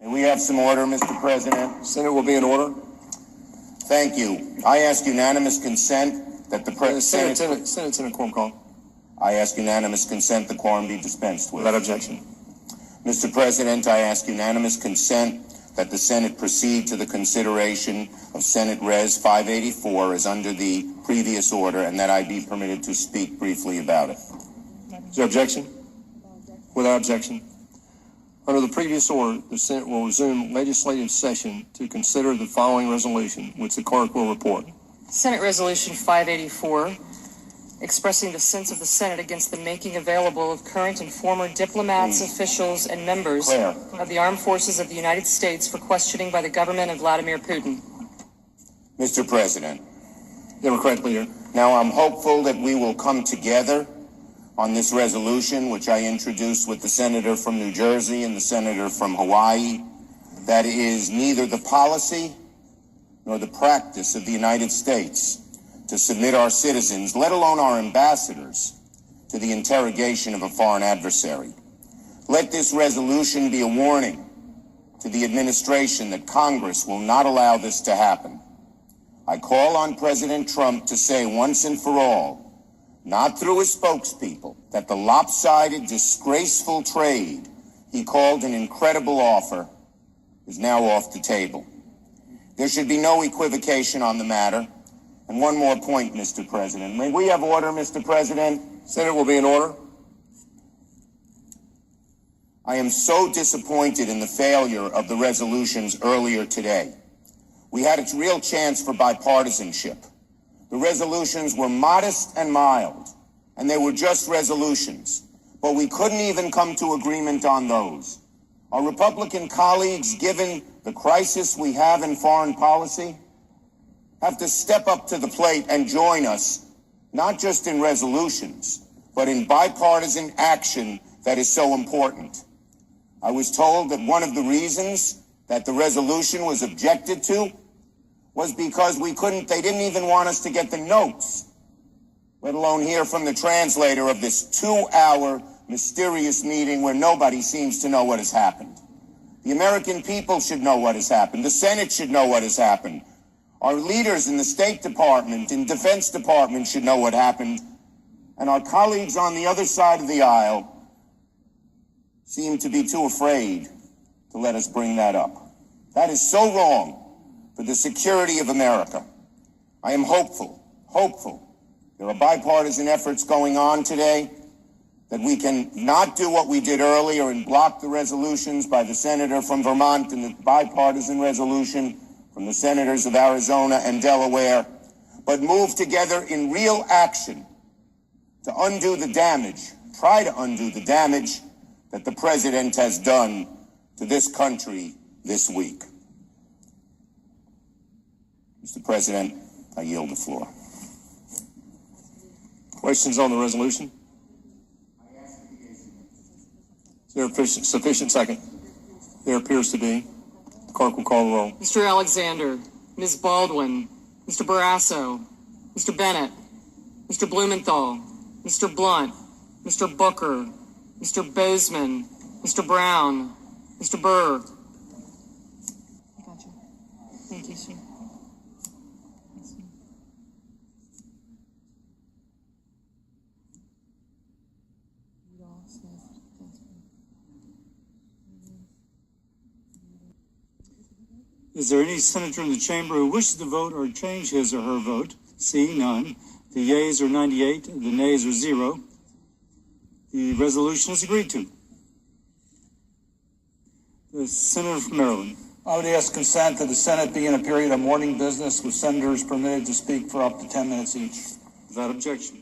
May we have some order, Mr. President? Senate will be in order. Thank you. I ask unanimous consent that the Senate's in a quorum call. I ask unanimous consent the quorum be dispensed with. Without objection. Mr. President, I ask unanimous consent that the Senate proceed to the consideration of Senate Res. 584 as under the previous order, and that I be permitted to speak briefly about it. Is there objection? Without objection. Under the previous order, the Senate will resume legislative session to consider the following resolution, which the clerk will report. Senate Resolution 584, expressing the sense of the Senate against the making available of current and former diplomats, officials, and members of the armed forces of the United States for questioning by the government of Vladimir Putin. Mr. President, Democrat Leader. now I'm hopeful that we will come together on this resolution, which I introduced with the senator from New Jersey and the senator from Hawaii, that is neither the policy nor the practice of the United States to submit our citizens, let alone our ambassadors, to the interrogation of a foreign adversary. Let this resolution be a warning to the administration that Congress will not allow this to happen. I call on President Trump to say once and for all, not through his spokespeople, that the lopsided, disgraceful trade he called an incredible offer is now off the table. There should be no equivocation on the matter. And one more point, Mr. President. May we have order, Mr. President? Senate will be in order. I am so disappointed in the failure of the resolutions earlier today. We had a real chance for bipartisanship. The resolutions were modest and mild, and they were just resolutions. But we couldn't even come to agreement on those. Our Republican colleagues, given the crisis we have in foreign policy, have to step up to the plate and join us, not just in resolutions, but in bipartisan action that is so important. I was told that one of the reasons that the resolution was objected to was because they didn't even want us to get the notes, let alone hear from the translator of this 2-hour mysterious meeting where nobody seems to know what has happened. The American people should know what has happened. The Senate should know what has happened. Our leaders in the State Department and Defense Department should know what happened. And our colleagues on the other side of the aisle seem to be too afraid to let us bring that up. That is so wrong for the security of America. I am hopeful. There are bipartisan efforts going on today that we can not do what we did earlier and block the resolutions by the senator from Vermont and the bipartisan resolution from the senators of Arizona and Delaware, but move together in real action to undo the damage, try to undo the damage that the president has done to this country this week. Mr. President, I yield the floor. Questions on the resolution? Is there a sufficient second? There appears to be. The clerk will call the roll. Mr. Alexander, Ms. Baldwin, Mr. Barrasso, Mr. Bennett, Mr. Blumenthal, Mr. Blunt, Mr. Booker, Mr. Bozeman, Mr. Brown, Mr. Burr. I got you. Thank you, sir. Is there any senator in the chamber who wishes to vote or change his or her vote? C, none. The yeas are 98, the nays are 0. The resolution is agreed to. The senator from Maryland. I would ask consent that the Senate be in a period of morning business with senators permitted to speak for up to 10 minutes each. Without objection.